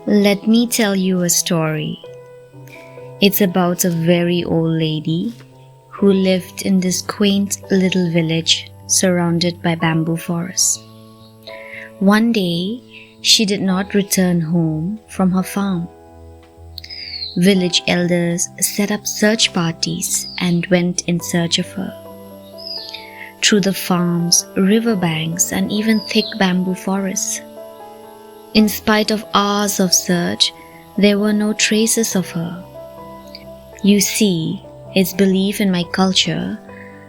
Let me tell you a story. It's about a very old lady who lived in this quaint little village surrounded by bamboo forests. One day, she did not return home from her farm. Village elders set up search parties and went in search of her. Through the farms, riverbanks, and even thick bamboo forests. In spite of hours of search, there were no traces of her. You see, it's belief in my culture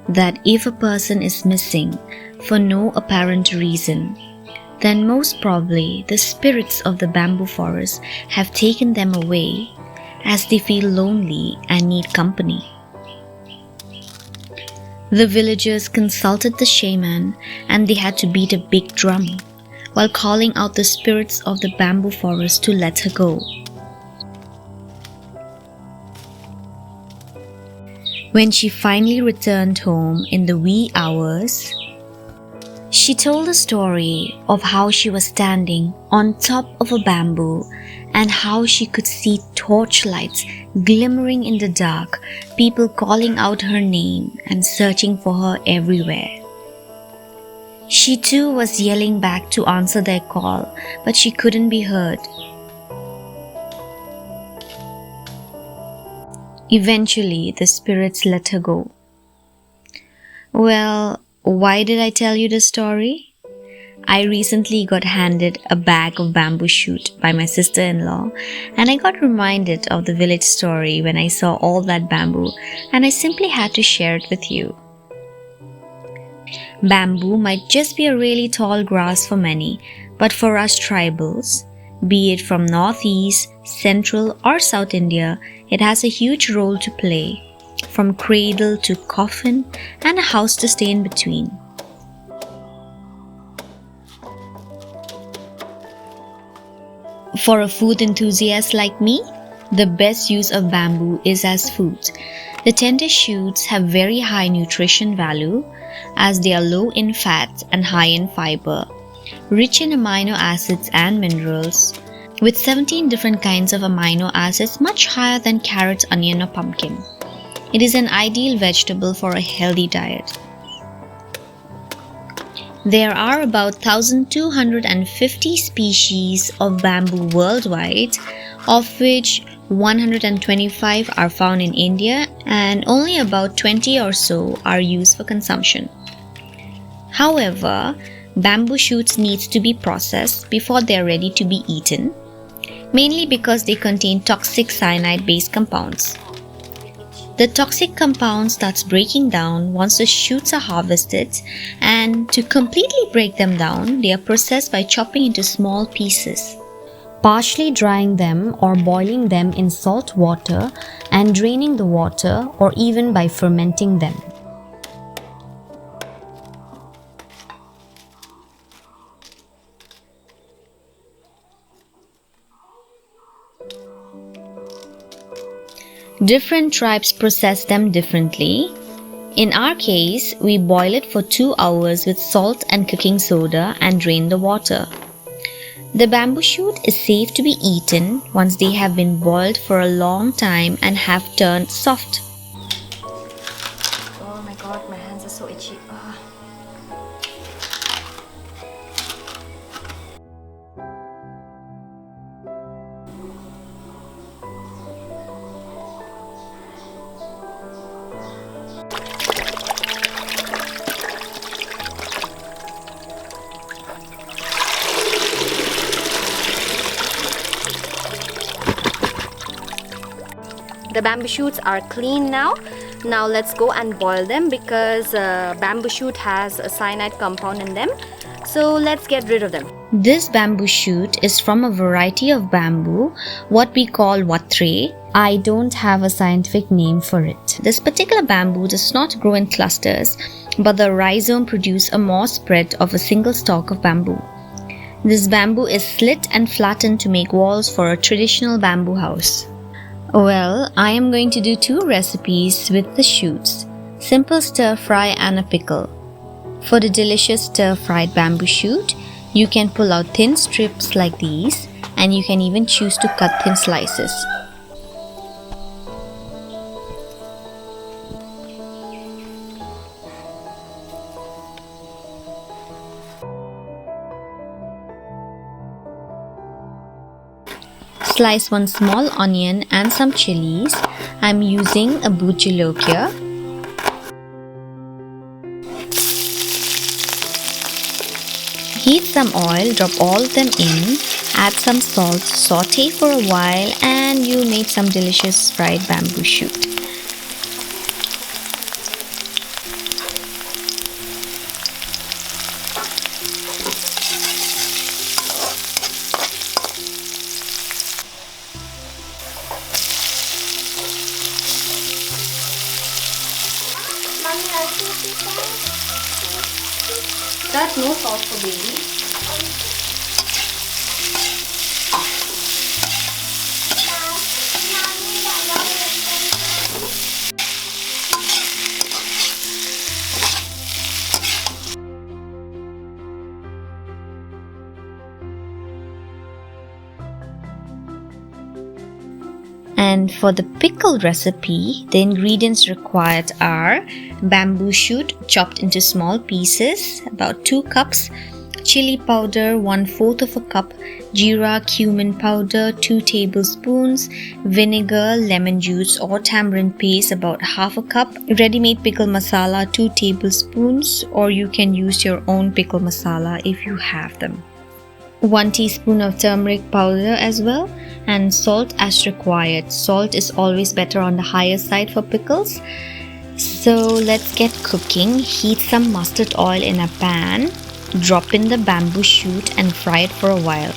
that if a person is missing for no apparent reason, then most probably the spirits of the bamboo forest have taken them away as they feel lonely and need company. The villagers consulted the shaman and they had to beat a big drum while calling out the spirits of the bamboo forest to let her go. When she finally returned home in the wee hours, she told a story of how she was standing on top of a bamboo and how she could see torchlights glimmering in the dark, people calling out her name and searching for her everywhere. She too was yelling back to answer their call, but she couldn't be heard. Eventually, the spirits let her go. Well, why did I tell you this story? I recently got handed a bag of bamboo shoot by my sister-in-law, and I got reminded of the village story when I saw all that bamboo, and I simply had to share it with you. Bamboo might just be a really tall grass for many, but for us tribals, be it from Northeast, Central or South India, it has a huge role to play, from cradle to coffin and a house to stay in between. For a food enthusiast like me, the best use of bamboo is as food. The tender shoots have very high nutrition value as they are low in fat and high in fiber, rich in amino acids and minerals, with 17 different kinds of amino acids much higher than carrot, onion or pumpkin. It is an ideal vegetable for a healthy diet. There are about 1,250 species of bamboo worldwide, of which 125 are found in India and only about 20 or so are used for consumption. However, bamboo shoots need to be processed before they are ready to be eaten, mainly because they contain toxic cyanide-based compounds. The toxic compound starts breaking down once the shoots are harvested, and to completely break them down, they are processed by chopping into small pieces, partially drying them or boiling them in salt water and draining the water, or even by fermenting them. Different tribes process them differently. In our case, we boil it for 2 hours with salt and cooking soda and drain the water. The bamboo shoot is safe to be eaten once they have been boiled for a long time and have turned soft. Oh my god, my hands are so itchy. The bamboo shoots are clean now. Now let's go and boil them because bamboo shoot has a cyanide compound in them. So let's get rid of them. This bamboo shoot is from a variety of bamboo, what we call watre. I don't have a scientific name for it. This particular bamboo does not grow in clusters, but the rhizome produces a more spread of a single stalk of bamboo. This bamboo is slit and flattened to make walls for a traditional bamboo house. Well, I am going to do 2 recipes with the shoots, simple stir fry and a pickle. For the delicious stir fried bamboo shoot, you can pull out thin strips like these and you can even choose to cut thin slices. Slice one small onion and some chilies. I'm using a bujolokia. Heat some oil, drop all of them in, add some salt, saute for a while, and you made some delicious fried bamboo shoot. That's no sauce for baby. And for the pickle recipe, the ingredients required are bamboo shoot chopped into small pieces, about 2 cups, chili powder 1/4 of a cup, jeera cumin powder 2 tablespoons, vinegar, lemon juice or tamarind paste about 1/2 cup, ready-made pickle masala 2 tablespoons, or you can use your own pickle masala if you have them. 1 teaspoon of turmeric powder as well, and salt as required. Salt is always better on the higher side for pickles. So let's get cooking. Heat some mustard oil in a pan, drop in the bamboo shoot and fry it for a while.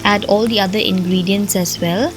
Add all the other ingredients as well.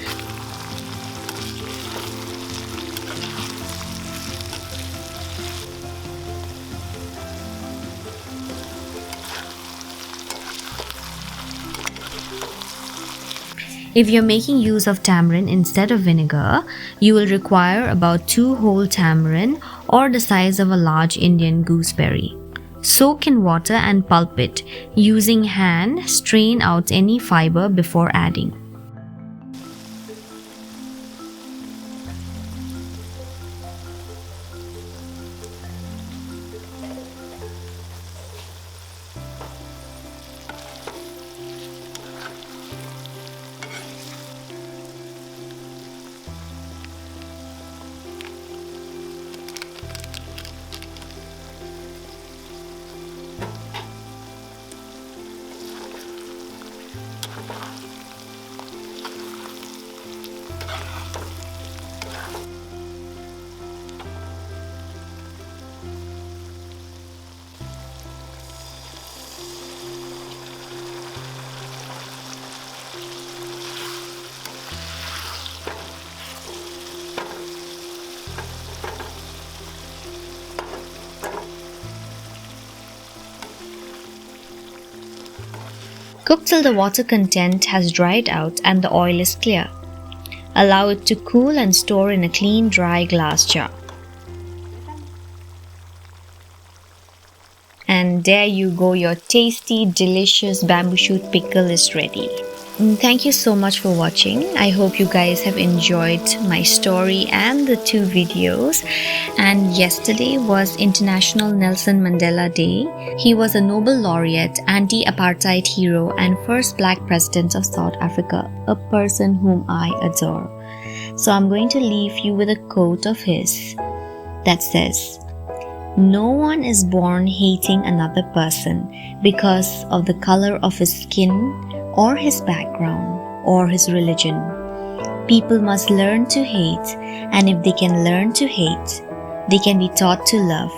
If you're making use of tamarind instead of vinegar, you will require about 2 whole tamarind or the size of a large Indian gooseberry. Soak in water and pulp it. Using hand, strain out any fiber before adding. Cook till the water content has dried out and the oil is clear. Allow it to cool and store in a clean, dry glass jar. And there you go, your tasty, delicious bamboo shoot pickle is ready. Thank you so much for watching. I hope you guys have enjoyed my story and the 2 videos. And yesterday was International Nelson Mandela Day. He was a Nobel laureate, anti-apartheid hero, and first black president of South Africa, a person whom I adore. So I'm going to leave you with a quote of his that says, "No one is born hating another person because of the color of his skin or his background or his religion. People must learn to hate, and if they can learn to hate, they can be taught to love.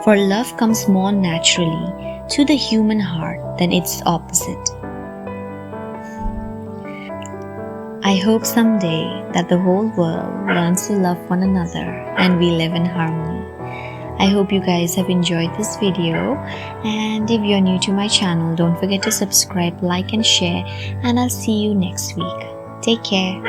For love comes more naturally to the human heart than its opposite." I hope someday that the whole world learns to love one another and we live in harmony. I hope you guys have enjoyed this video, and if you're new to my channel, don't forget to subscribe, like and share, and I'll see you next week. Take care.